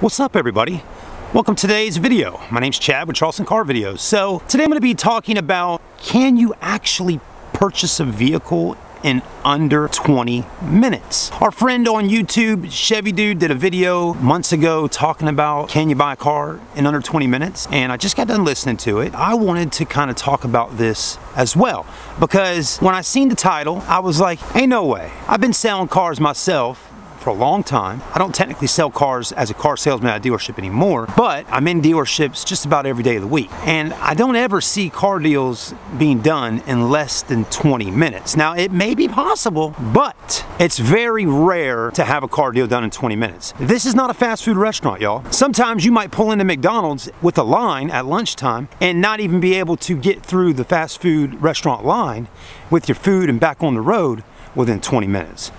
What's up, everybody? Welcome to today's video. My name's Chad with Charleston Car Videos. So today I'm going to be talking about, can you actually purchase a vehicle in under 20 minutes? Our friend on YouTube, Chevy Dude, did a video months ago talking about, can you buy a car in under 20 minutes? And I just got done listening to it. I wanted to kind of talk about this as well, because when I seen the title, I was like, ain't no way. I've been selling cars myself for a long time. I don't technically sell cars as a car salesman at a dealership anymore, but I'm in dealerships just about every day of the week. And I don't ever see car deals being done in less than 20 minutes. Now, it may be possible, but it's very rare to have a car deal done in 20 minutes. This is not a fast food restaurant, y'all. Sometimes you might pull into McDonald's with a line at lunchtime and not even be able to get through the fast food restaurant line with your food and back on the road within 20 minutes.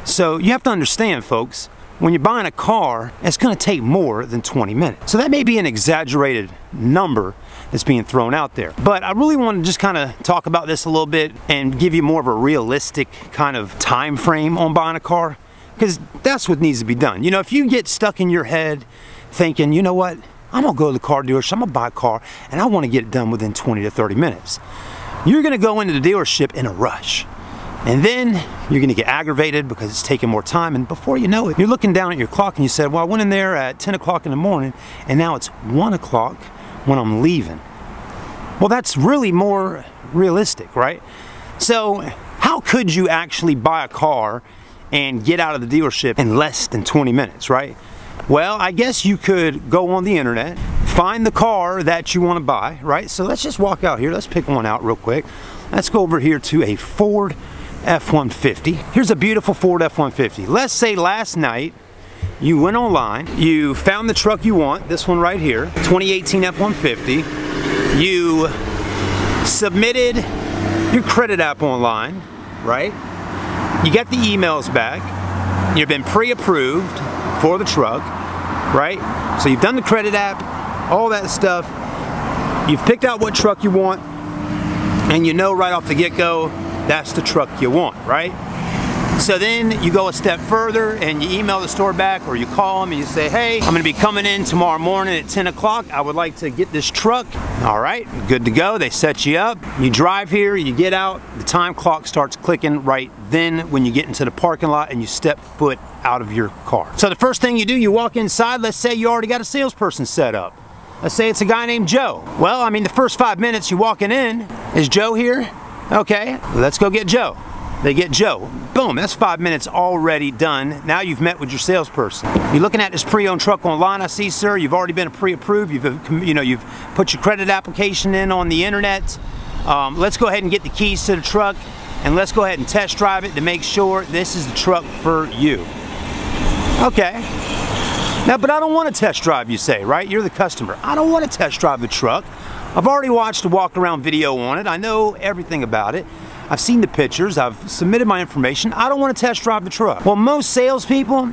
So you have to understand, folks, when you're buying a car, it's going to take more than 20 minutes. So that may be an exaggerated number that's being thrown out there. But I really want to just kind of talk about this a little bit and give you more of a realistic kind of time frame on buying a car, because that's what needs to be done. You know, if you get stuck in your head thinking, you know what, I'm going to go to the car dealership, I'm going to buy a car, and I want to get it done within 20 to 30 minutes. You're going to go into the dealership in a rush. And then you're going to get aggravated because it's taking more time, and before you know it, you're looking down at your clock and you said, well, I went in there at 10 o'clock in the morning and now it's 1 o'clock when I'm leaving. Well, that's really more realistic, right? So how could you actually buy a car and get out of the dealership in less than 20 minutes, right? Well, I guess you could go on the internet, find the car that you want to buy, right? So let's just walk out here. Let's pick one out real quick. Let's go over here to a Ford F-150. Here's a beautiful Ford F-150. Let's say last night you went online, you found the truck you want, this one right here, 2018 F-150. You submitted your credit app online, right? You got the emails back. You've been pre-approved for the truck, right? So you've done the credit app, all that stuff. You've picked out what truck you want, and you know right off the get-go that's the truck you want, right? So then you go a step further and you email the store back, or you call them and you say, hey, I'm gonna be coming in tomorrow morning at 10 o'clock. I would like to get this truck. All right, good to go. They set you up. You drive here, you get out, the time clock starts clicking right then when you get into the parking lot and you step foot out of your car. So the first thing you do, you walk inside. Let's say you already got a salesperson set up. Let's say it's a guy named Joe. Well, I mean, the first 5 minutes you walking in, is Joe here? Okay, let's go get Joe. They get Joe. Boom, that's 5 minutes already done. Now you've met with your salesperson. You're looking at this pre-owned truck online, I see, sir. You've already been pre-approved. You've put your credit application in on the internet. Let's go ahead and get the keys to the truck, and let's go ahead and test drive it to make sure this is the truck for you. Okay. Now, but I don't want to test drive, you say, right? You're the customer. I don't want to test drive the truck. I've already watched a walk around video on it. I know everything about it. I've seen the pictures. I've submitted my information. I don't want to test drive the truck. Well, most salespeople,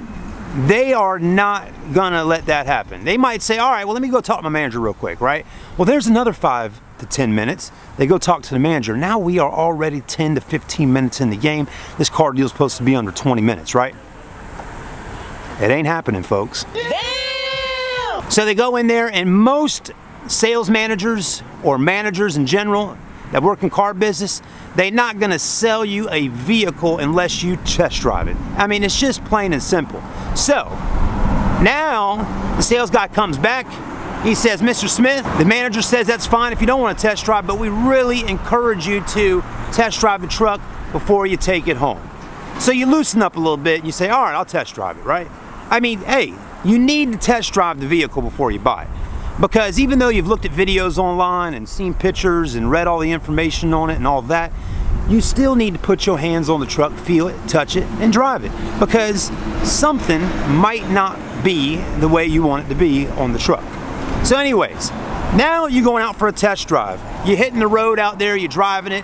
they are not gonna let that happen. They might say, all right, well, let me go talk to my manager real quick, right? Well, there's another 5 to 10 minutes. They go talk to the manager. Now we are already 10 to 15 minutes in the game. This car deal is supposed to be under 20 minutes, right? It ain't happening, folks. Damn! So they go in there, and most sales managers or managers in general that work in car business, they're not gonna sell you a vehicle unless you test drive it. I mean, it's just plain and simple. So now the sales guy comes back. He says, Mr. Smith, the manager says that's fine if you don't want to test drive, but we really encourage you to test drive the truck before you take it home. So you loosen up a little bit and you say, all right, I'll test drive it, right? I mean, hey, you need to test drive the vehicle before you buy it. Because even though you've looked at videos online and seen pictures and read all the information on it and all that, you still need to put your hands on the truck, feel it, touch it, and drive it. Because something might not be the way you want it to be on the truck. So anyways, now you're going out for a test drive. You're hitting the road out there, you're driving it.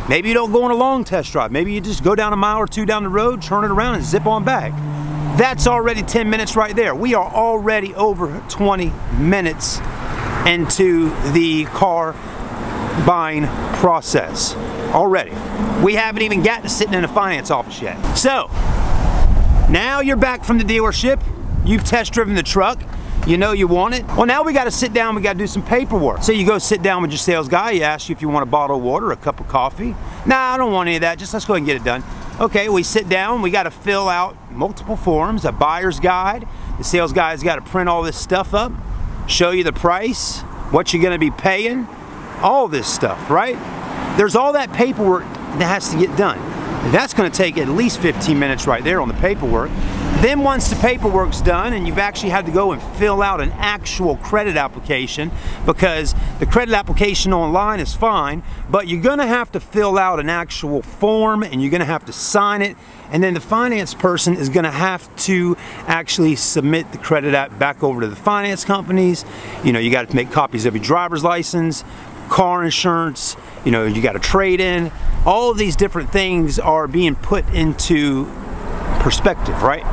Maybe you don't go on a long test drive. Maybe you just go down a mile or two down the road, turn it around, and zip on back. That's already 10 minutes right there. We are already over 20 minutes into the car buying process already. We haven't even gotten to sitting in the finance office yet. So now you're back from the dealership. You've test driven the truck. You know you want it. Well, now we got to sit down, we got to do some paperwork. So you go sit down with your sales guy, he asks you if you want a bottle of water or a cup of coffee. Nah, I don't want any of that, just let's go ahead and get it done. Okay, we sit down, we got to fill out multiple forms, a buyer's guide. The sales guy's got to print all this stuff up, show you the price, what you're going to be paying, all this stuff, right? There's all that paperwork that has to get done. That's going to take at least 15 minutes right there on the paperwork. Then once the paperwork's done and you've actually had to go and fill out an actual credit application, because the credit application online is fine, but you're going to have to fill out an actual form and you're going to have to sign it, and then the finance person is going to have to actually submit the credit app back over to the finance companies. You know, you got to make copies of your driver's license, car insurance, you know, you got to trade in. All of these different things are being put into perspective, right?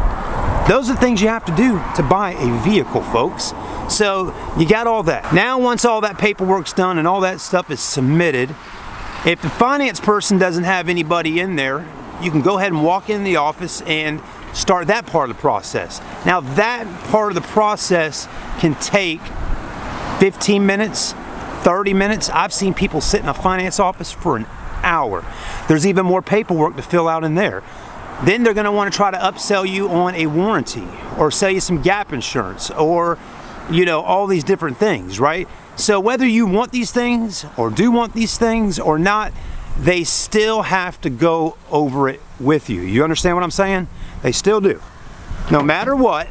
Those are the things you have to do to buy a vehicle, folks. So you got all that. Now once all that paperwork's done and all that stuff is submitted, if the finance person doesn't have anybody in there, you can go ahead and walk in the office and start that part of the process. Now that part of the process can take 15 minutes, 30 minutes. I've seen people sit in a finance office for an hour. There's even more paperwork to fill out in there. Then they're going to want to try to upsell you on a warranty or sell you some gap insurance or, you know, all these different things, right? So whether you want these things or do want these things or not, they still have to go over it with you. You understand what I'm saying? They still do. No matter what,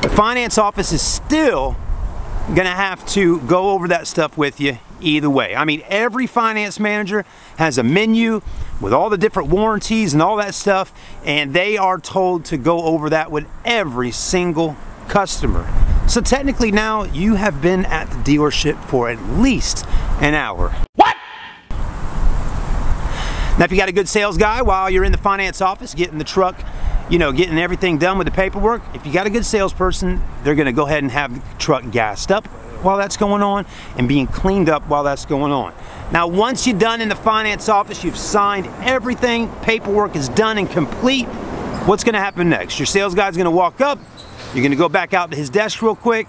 the finance office is still going to have to go over that stuff with you either way. I mean, every finance manager has a menu with all the different warranties and all that stuff, and they are told to go over that with every single customer. So technically now you have been at the dealership for at least an hour. What? Now if you got a good sales guy while you're in the finance office getting the truck, you know, getting everything done with the paperwork, if you got a good salesperson, they're going to go ahead and have the truck gassed up while that's going on and being cleaned up while that's going on. Now once you're done in the finance office, you've signed everything, paperwork is done and complete, what's going to happen next? Your sales guy's going to walk up, you're going to go back out to his desk real quick,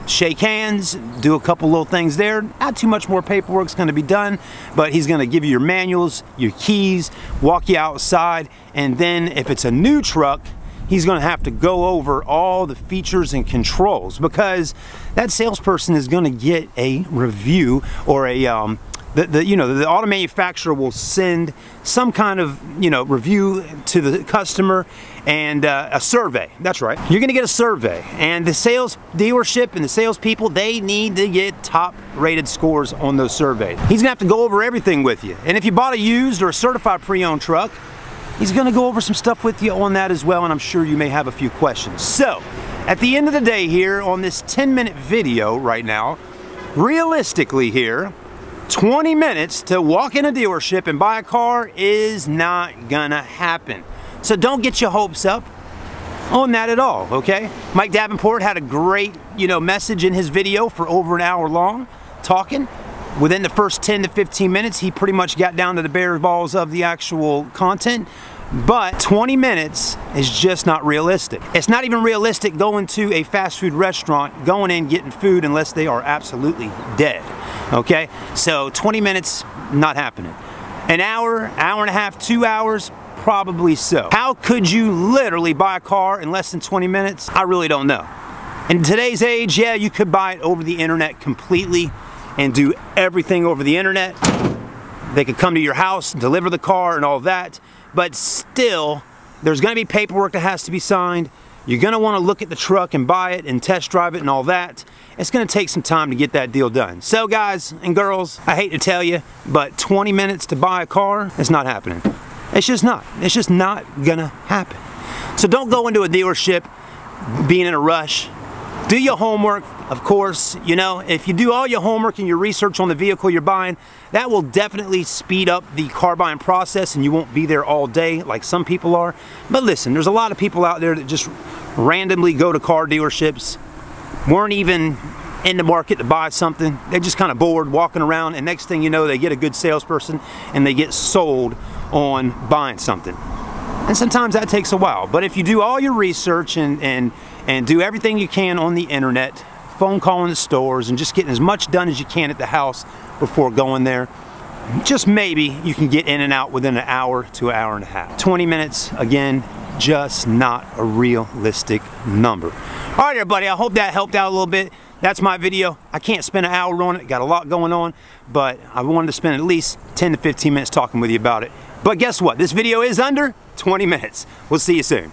shake hands, do a couple little things there. Not too much more paperwork's going to be done, but he's going to give you your manuals, your keys, walk you outside, and then if it's a new truck, he's going to have to go over all the features and controls, because that salesperson is going to get a review or a the auto manufacturer will send some kind of, you know, review to the customer and a survey. That's right. You're going to get a survey, and the sales dealership and the salespeople, they need to get top rated scores on those surveys. He's going to have to go over everything with you. And if you bought a used or a certified pre-owned truck, he's going to go over some stuff with you on that as well, and I'm sure you may have a few questions. So, at the end of the day here on this 10-minute video right now, realistically here, 20 minutes to walk in a dealership and buy a car is not gonna happen. So don't get your hopes up on that at all, okay? Mike Davenport had a great, message in his video for over an hour long, talking. Within the first 10 to 15 minutes, he pretty much got down to the bare balls of the actual content. But 20 minutes is just not realistic. It's not even realistic going to a fast food restaurant, going in, getting food, unless they are absolutely dead, okay? So 20 minutes, not happening. An hour, hour and a half, 2 hours, probably so. How could you literally buy a car in less than 20 minutes? I really don't know. In today's age, yeah, you could buy it over the internet completely and do everything over the internet. They could come to your house, deliver the car and all that, but still, there's gonna be paperwork that has to be signed. You're gonna wanna look at the truck and buy it and test drive it and all that. It's gonna take some time to get that deal done. So guys and girls, I hate to tell you, but 20 minutes to buy a car, it's not happening. It's just not. It's just not gonna happen. So don't go into a dealership being in a rush. Do your homework, of course. If you do all your homework and your research on the vehicle you're buying, that will definitely speed up the car buying process and you won't be there all day like some people are. But listen, there's a lot of people out there that just randomly go to car dealerships, weren't even in the market to buy something. They're just kind of bored walking around, and next thing you know, they get a good salesperson and they get sold on buying something. And sometimes that takes a while. But if you do all your research and and do everything you can on the internet, phone calling the stores, and just getting as much done as you can at the house before going there, just maybe you can get in and out within an hour to an hour and a half. 20 minutes, again, just not a realistic number. All right, everybody, I hope that helped out a little bit. That's my video. I can't spend an hour on it, got a lot going on, but I wanted to spend at least 10 to 15 minutes talking with you about it. But guess what? This video is under 20 minutes. We'll see you soon.